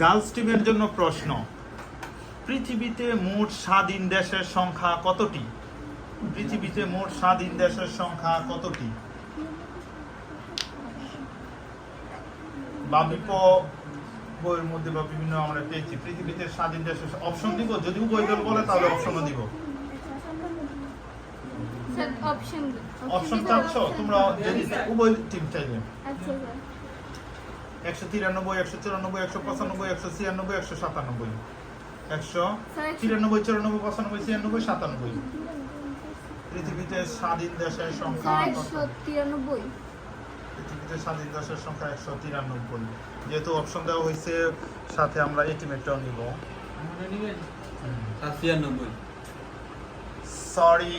Girls টিমের জন্য প্রশ্ন, পৃথিবীতে মোট স্বাধীন দেশের সংখ্যা কতটি? পৃথিবীতে মোট স্বাধীন দেশের সংখ্যা কতটি? বা বইয়ের মধ্যে বা বিভিন্ন আমরা পেয়েছি পৃথিবীতে স্বাধীন দেশের অপশন দিব, যদি উভয় দল বলে তাহলে অপশনও দিব। অপশন চাচ্ছ তোমরা যদি উভয় টিম চাইলে? 193, 194, 195, 196, 197, 193, 194, 195, 196, 197। পৃথিবীতে স্বাধীন দেশের সংখ্যা 193। পৃথিবীতে স্বাধীন দেশের সংখ্যা 193। যেহেতু অপশন দেওয়া হয়েছে সাথে আমরা এটিমেটটাও নিব। সরি,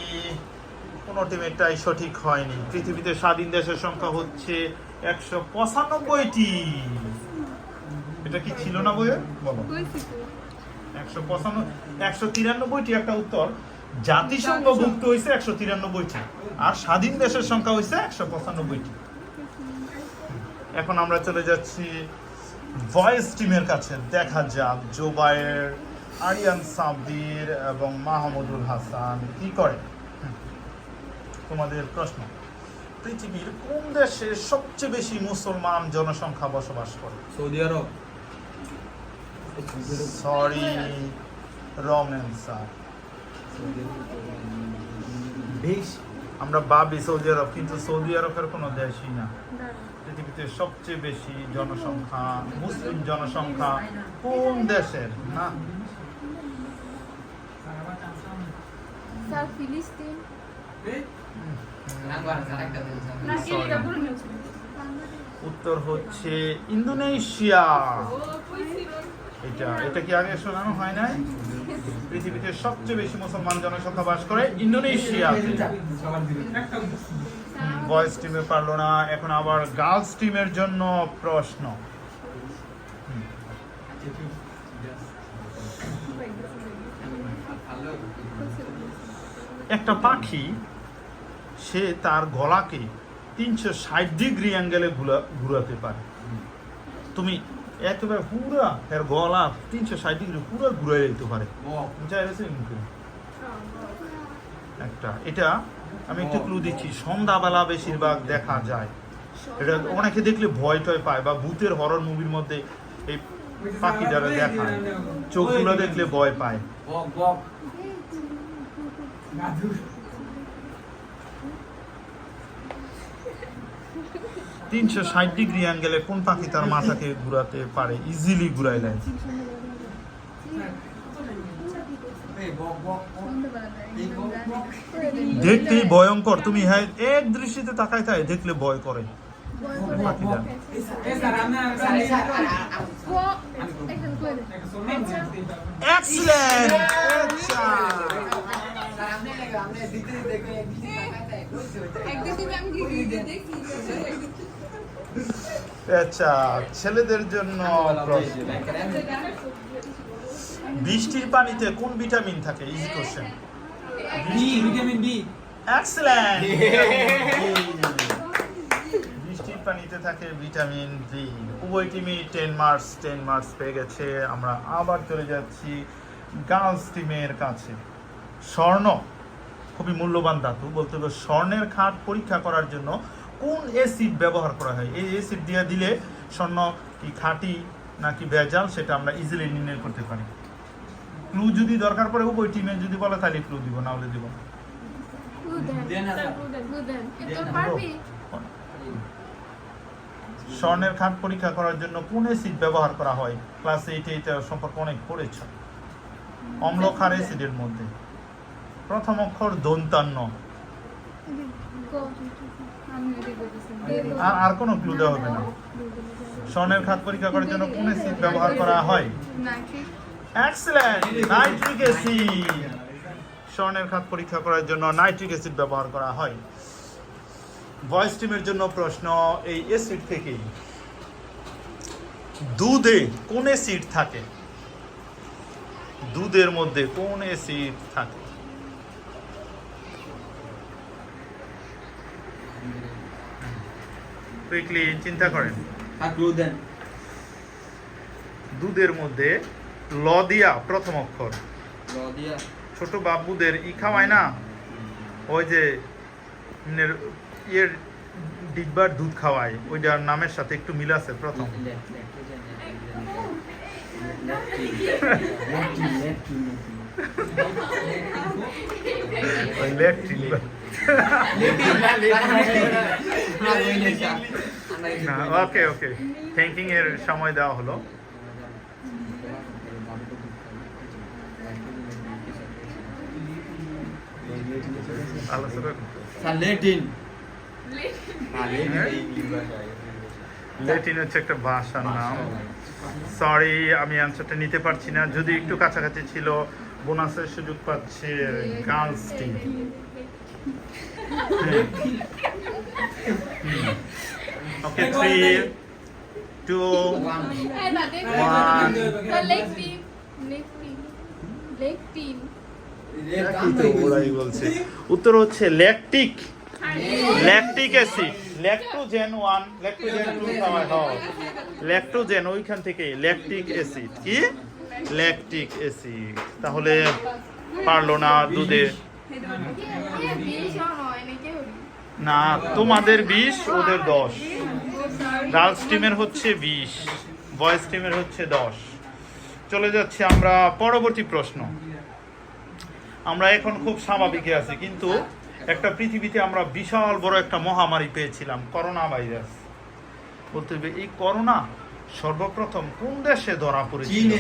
কোন টিমেটাই সঠিক হয়নি। পৃথিবীতে স্বাধীন দেশের সংখ্যা হচ্ছে 195টি। এটা কি ছিল না বইয়ে? বলো। 193টি একটা উত্তর। জাতিসংঘ ভুক্ত হয়েছে 193টি, আর স্বাধীন দেশের সংখ্যা হয়েছে 195টি। এখন আমরা চলে যাচ্ছি ভয়েস টিমের কাছে। দেখা যাক জোবায়ের, আরিয়ান সাব্বির এবং মাহমুদুল হাসান কি করে। তোমাদের প্রশ্ন, পৃথিবীর কোন দেশে সবচেয়ে বেশি মুসলমান জনসংখ্যা বসবাস করে? Saudi Arab. Sorry, wrong answer. আমরা ভাবি সৌদি আরব, কিন্তু সৌদি আরবের কোনো দেশই না। পৃথিবীতে সবচেয়ে বেশি জনসংখ্যা, মুসলিম জনসংখ্যা কোন দেশের? না, ফিলিস্তিন। উত্তর হচ্ছে ইন্দোনেশিয়া। এটা কি আগে শোনানো হয় নাই? পৃথিবীতে সবচেয়ে বেশি মুসলমান জনসংখ্যা বাস করে ইন্দোনেশিয়াতে। বয়েজ টিমে পারলো না। এখন আবার গার্লস টিমের জন্য প্রশ্ন। একটা পাখি সে তার গলাকে 360 ডিগ্রি অ্যাঙ্গেলে ঘুরাতে পারে। তুমি একেবারে পুরা এর গলা 360 ডিগ্রি পুরো ঘুরে যেতে পারে। একটা এটা আমি একটু ক্লু দিচ্ছি, সন্ধ্যাবেলা বেশিরভাগ দেখা যায়। এটা অনেকে দেখলে ভয় টয় পায়, বা ভূতের হরর মুভির মধ্যে এই পাখিটারা দেখায়, চোখগুলো দেখলে ভয় পায়। 360 ডিগ্রি অ্যাঙ্গেলে কোন পাখি তার মাথাকে ঘুরাতে পারে? ইজিলি ঘুরাই দেয়। দেখতেই ভয়ঙ্কর। তুমি হ্যাঁ এক দৃষ্টিতে তাকাই তাই দেখলে ভয় করে পাখিটা। এক্সিলেন্ট। আচ্ছা, ছেলেদের জন্য বৃষ্টির পানিতে কোন ভিটামিন থাকে? Easy question. Vitamin B. Excellent. বৃষ্টির পানিতে থাকে ভিটামিন বি। উভয় টিমই 10 মার্কস পেয়ে গেছে। আমরা আবার চলে যাচ্ছি গার্লস টিমের কাছে। স্বর্ণ খুবই মূল্যবান ধাতু। বলতে হবে স্বর্ণের খাত পরীক্ষা করার জন্য কোন অ্যাসিড ব্যবহার করা হয়? এই অ্যাসিড দিয়ে দিলে স্বর্ণ কি খাঁটি নাকি ভেজাল সেটা আমরা ইজিলি নির্ণয় করতে পারি। ক্লু যদি দরকার পড়ে উভয় টিমে যদি বলে তাহলে ক্লু দিব, না হলে দিব। স্বর্ণের খাত পরীক্ষা করার জন্য কোন অ্যাসিড ব্যবহার করা হয়? ক্লাস 8 এটা সম্পর্কে অনেক পড়েছ। অম্ল ক্ষার অ্যাসিডের মধ্যে প্রথম অক্ষর দন্তান্ন। আর কোনো ক্লু দেওয়া হবে না। স্বর্ণের খাত পরীক্ষা করার জন্য কোন অ্যাসিড ব্যবহার করা হয়? Excellent, nitric acid. স্বর্ণের খাত পরীক্ষা করার জন্য নাইট্রিক অ্যাসিড ব্যবহার করা হয়। ভয়েস টিমের জন্য প্রশ্ন, এই অ্যাসিড থেকেই দুধে কোন অ্যাসিড থাকে? দুধের মধ্যে কোন অ্যাসিড থাকে? কুইকলি চিন্তা করেন। দুধের মধ্যে ল দিয়া প্রথম অক্ষর। লদিয়া ছোট বাবুদের ই খাওয়ায় না, ওই যে ইয়ের ডিব্বার দুধ খাওয়ায়, ওইটার নামের সাথে একটু মিল আছে প্রথম। ওকে ওকে, থিঙ্কিং এর সময় দেওয়া হলো। ল্যাটিন হচ্ছে একটা ভাষার নাম। সরি, আমি অ্যান্সারটা নিতে পারছি না। যদি একটু কাছাকাছি ছিল, বোনাসের সুযোগ পাচ্ছে গার্লস টিম। ওকে, 3, 2, 1। ওরাই বলছে উত্তর হচ্ছে ল্যাকটিক অ্যাসিড। ল্যাকটোজেন 1, ল্যাকটোজেন 2 খাওয়া হয়। ল্যাকটোজেন ওইখান থেকে ল্যাকটিক অ্যাসিড। কি ল্যাকটিক অ্যাসিড? তাহলে পারলো না দুধে। না, তোমাদের 20, ওদের 10। গার্লস টিমের হচ্ছে 20, বয়েজ টিমের হচ্ছে 10। চলে যাচ্ছি আমরা পরবর্তী প্রশ্ন। আমরা এখন খুব স্বাভাবিকে আছি, কিন্তু একটা পৃথিবীতে আমরা বিশাল বড় একটা মহামারী পেয়েছিলাম, করোনা ভাইরাস। বলতে হবে এই করোনা সর্বপ্রথম কোন দেশে ধরা পড়েছিল?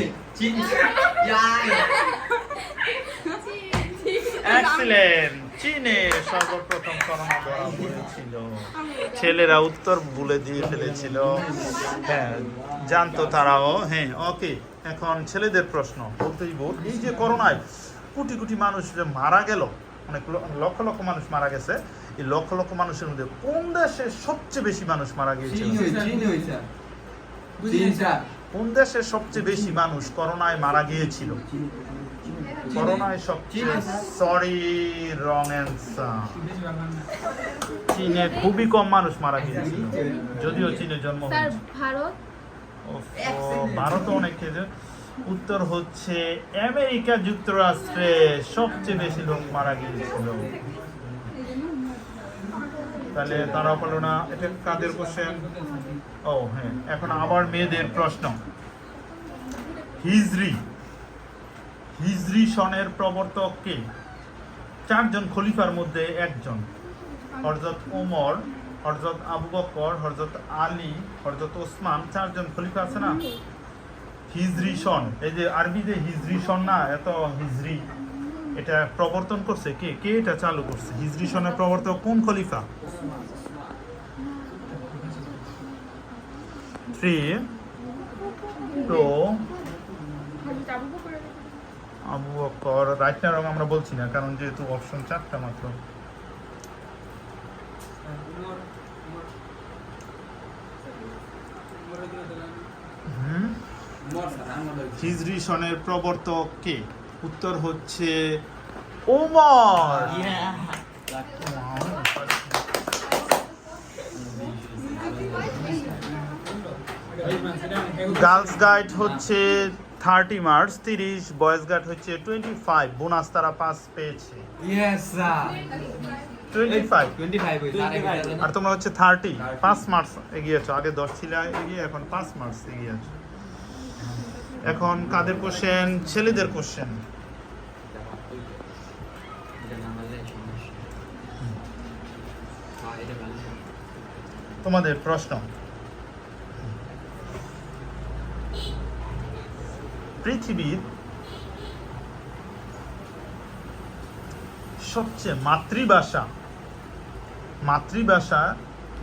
এক্সিলেন্ট, চীনে সর্বপ্রথম করোনা ধরা পড়েছিল। ছেলেরা উত্তর ভুলে দিয়ে ফেলেছিল, হ্যাঁ জানতো তারাও। হ্যাঁ ওকে, এখন ছেলেদের প্রশ্ন। বলতেই বল, এই যে করোনায় কোটি কোটি মানুষ যে মারা গেল, অনেক লক্ষ লক্ষ মানুষ মারা গেছে, এই লক্ষ লক্ষ মানুষের মধ্যে কোন দেশে সবচেয়ে বেশি মানুষ মারা গিয়েছিল? কোন দেশে সবচেয়ে বেশি মানুষ করোনায় মারা গিয়েছিল? করোনায় সবচেয়ে, সরি রং অ্যান্সার। চীনে খুবই কম মানুষ মারা গিয়েছিল, যদিও চীনে জন্ম হয়েছে। ভারত অনেক খেয়েছে। উত্তর হচ্ছে আমেরিকা যুক্তরাষ্ট্রে সবচেয়ে বেশি লোক মারা গিয়েছিল। তাহলে তারা বলো না, এটা কাদের কোশ্চেন? ও হ্যাঁ, এখন আবার মেয়েদের প্রশ্ন। হিজরি সনের প্রবর্তক কে? 4 জন খলিফার মধ্যে একজন। হযরত ওমর, হযরত আবু বকর, হযরত আলী, হযরত ওসমান, 4 জন খলিফা আছে না? হিজরি সন, এই যে আরবিতে হিজরি সন না, এত হিজরি, এটা প্রবর্তন করছে কে? কে এটা চালু করছে? হিজরি সনের প্রবর্তক কোন খলিফা? 3, 2, আবু বকর। রাইট না রং আমরা বলছি না, কারণ যেহেতু অপশন 4টা মাত্র। হিজরি সনের প্রবর্তক কে? উত্তর হচ্ছে ওমর। গার্লস গাইড হচ্ছে 30 মার্কস 30, বয়েজ গাইড হচ্ছে 25। বোনাস তারা 5 পেয়েছে। 25 আর তোমরা হচ্ছে 30, 5 মার্কস এগিয়ে আছো। আগে 10 ছিল এগিয়ে, এখন 5 মার্কস এগিয়ে আছো। এখন কাদের কোশ্চেন? ছেলেদের কোশ্চেন। তোমাদের প্রশ্ন। পৃথিবীর সবচেয়ে মাতৃভাষা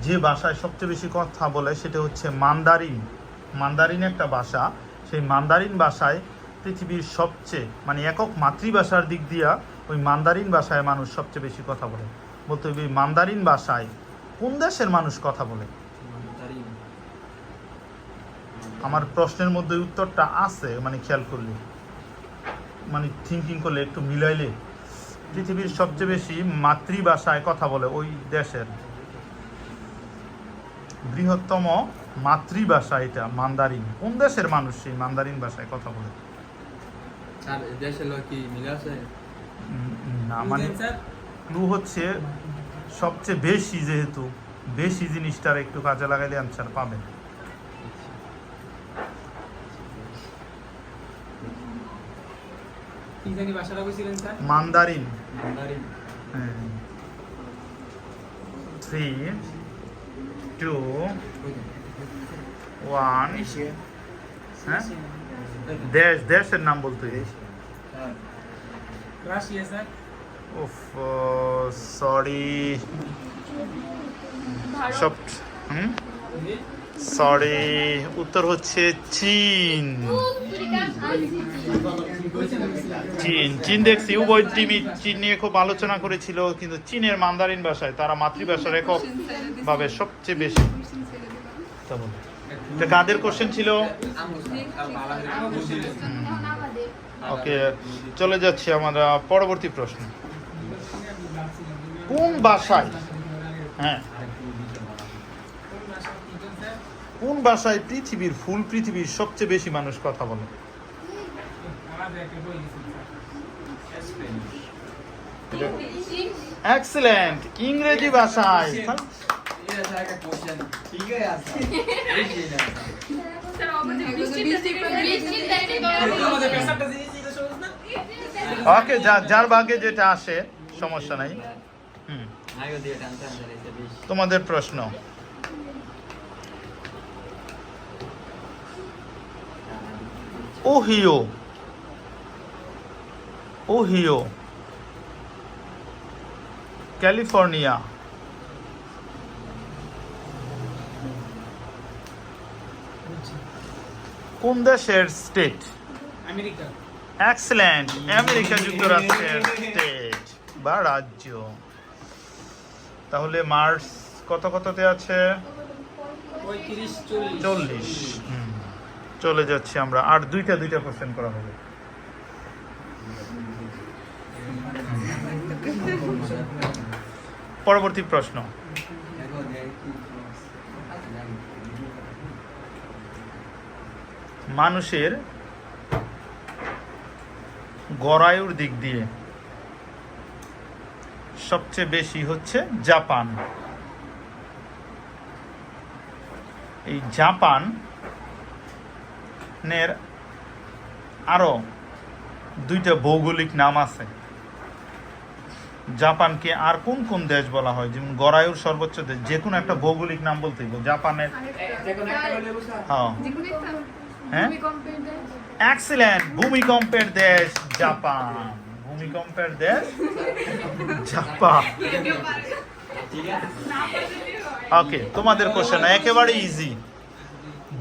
যে ভাষায় সবচেয়ে বেশি কথা বলে সেটা হচ্ছে মান্দারিন। মান্দারিন একটা ভাষা, সেই মান্দারিন ভাষায় পৃথিবীর সবচেয়ে, মানে একক মাতৃভাষার দিক দিয়া ওই মান্দারিন ভাষায় মানুষ সবচেয়ে বেশি কথা বলে। বলতে হবে মান্দারিন ভাষায় কোন দেশের মানুষ কথা বলে? আমার প্রশ্নের মধ্যে উত্তরটা আছে, মানে খেয়াল করলে, মানে থিঙ্কিং করলে, একটু মিলাইলে, পৃথিবীর সবচেয়ে বেশি মাতৃভাষায় কথা বলে ওই দেশের বৃহত্তম মাতৃভাষা এটা মান্দারিন। কোন দেশের মানুষ সেই মান্দারিন ভাষায় কথা বলে? স্যার দেশের লোক কি মিলে আছে? না মানে ক্লু হচ্ছে সবচেয়ে বেশি, যেহেতু বেশি জিনিসটার একটু কাজে লাগাইলে আনসার পাবেন। কি জানি ভাষাটা কইছিলেন স্যার? মান্দারিন। মান্দারিন। 3 2 1। হ্যাঁ, দেশের নাম বলতে স্যার রাশিয়া স্যার। উফ, সরি সব। সরি, উত্তর হচ্ছে চীন। চীন দেখছি উভয় টিমই চীন নিয়ে খুব আলোচনা করেছিল, কিন্তু চীনের মান্দারিন ভাষায় তারা মাতৃভাষার একক ভাবে সবচেয়ে বেশি কথা বলে। এটা কাদের কোশ্চেন ছিল? ওকে, চলে যাচ্ছি আমরা পরবর্তী প্রশ্ন। কোন ভাষায়, হ্যাঁ, কোন ভাষায় পৃথিবীর পৃথিবীর সবচেয়ে বেশি মানুষ কথা বলে? এক্সেলেন্ট, ইংরেজি ভাষায়। এটা স্যার একটা কোশ্চেন ঠিকই আছে। আমাদের পেশাটা জিনিস এটা সহজ না? ওকে, যার ভাগে যেটা আসে সমস্যা নাই। আইও দিয়ে টানতে আনতে এটা বেশ। তোমাদের প্রশ্ন। ওহিও, ক্যালিফোর্নিয়া কোন দেশের স্টেট? আমেরিকা। এক্সেলেন্ট, আমেরিকা যুক্তরাষ্ট্রের স্টেট বা রাজ্য। তাহলে মার্কস কততে আছে? 35 40। 40। চলে যাচ্ছি আমরা, আর দুইটা কোশ্চেন করা হবে। পরবর্তী প্রশ্ন। দেখো দেখি। মানুষের গড়ায়ুর দিক দিয়ে সবচেয়ে বেশি হচ্ছে জাপান। এই জাপানের আরো দুইটা ভৌগোলিক নাম আছে। জাপানকে আর কোন কোন দেশ বলা হয়? যেমন গড়ায়ুর সর্বোচ্চ দেশ, যে কোনো একটা ভৌগোলিক নাম বলতে হবে জাপানের। হ্যাঁ, এক্সেলেন্ট, ভূমিকম্পের দেশ জাপান। ভূমিকম্পের দেশ জাপান। ঠিক আছে। ওকে, তোমাদের কোশ্চেন একেবারে ইজি।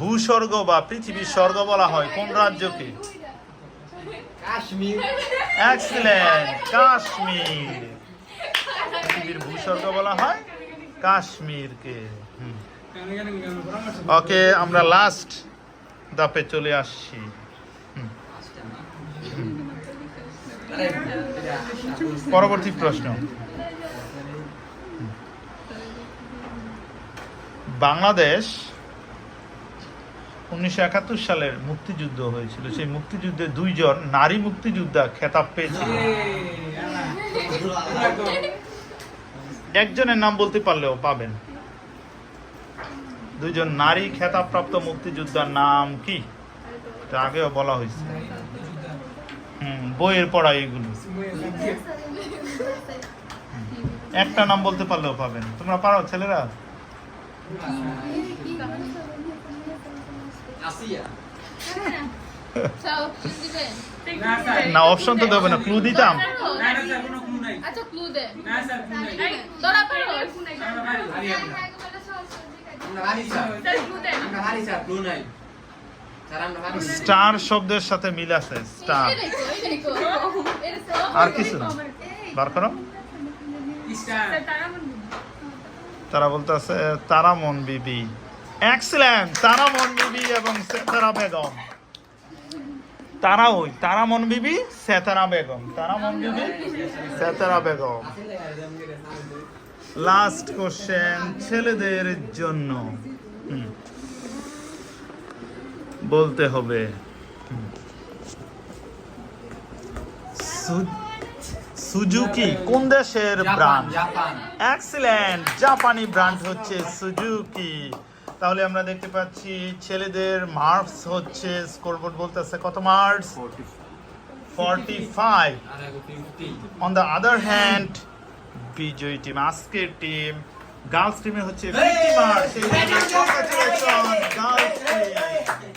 ভূস্বর্গ বা পৃথিবীর স্বর্গ বলা হয় কোন রাজ্যকে? কাশ্মীর। এক্সেলেন্ট, কাশ্মীর। পৃথিবীর ভূস্বর্গ বলা হয় কাশ্মীরকে। ওকে, আমরা লাস্ট ধাপে চলে আসছি। পরবর্তী প্রশ্ন। বাংলাদেশ 1971 সালের মুক্তিযুদ্ধ হয়েছিল, সেই মুক্তিযুদ্ধে 2 জন নারী মুক্তিযোদ্ধা খেতাব পেয়েছিল। একজনের নাম বলতে পারলেও পাবেন। 2 জন নারী খেতাবপ্রাপ্ত মুক্তিযোদ্ধার নাম কি? এটা আগেও বলা হয়েছে। বইয়ের পড়া এগুলো। একটা নাম বলতে পারলেও পাবেন। তোমরা পারো ছেলেরা? আসিয়া। না, অপশন তো দেবে না, ক্লু দিতাম। না স্যার কোনো ক্লু নাই। আচ্ছা ক্লু দে। না স্যার ক্লু নাই। তোরা পারো? আমরা হারি স্যার। স্যার ক্লু দে। আমরা হারি স্যার, ক্লু নাই। স্যার আমরা হারি। স্টার শব্দের সাথে মিল আছে, স্টার। এই দেখো। আর কিছু না, বার করো। স্টার। তারা বলতে আছে তারামন বিবি। এক্সেলেন্ট, তারামন বিবি এবং সেতারা বেগম। তারামন বিবি, সেতারা বেগম। তারামন বিবি, সেতারা বেগম। লাস্ট কোশ্চেন ছেলেদের জন্য। বলতে হবে। সুজুকি কোন দেশের ব্র্যান্ড? জাপান এক্সিলেন্ট, জাপানি ব্র্যান্ড হচ্ছে সুজুকি। তাহলে আমরা দেখতে পাচ্ছি ছেলেদের মার্কস হচ্ছে, স্কোরবোর্ড বলতেছে কত মার্কস? 45। আর আগে 50 অন দ্য আদার হ্যান্ড বিজয়ী টিম, আজকের টিম গার্লস টিমে হচ্ছে 50 মার্কস। Girls team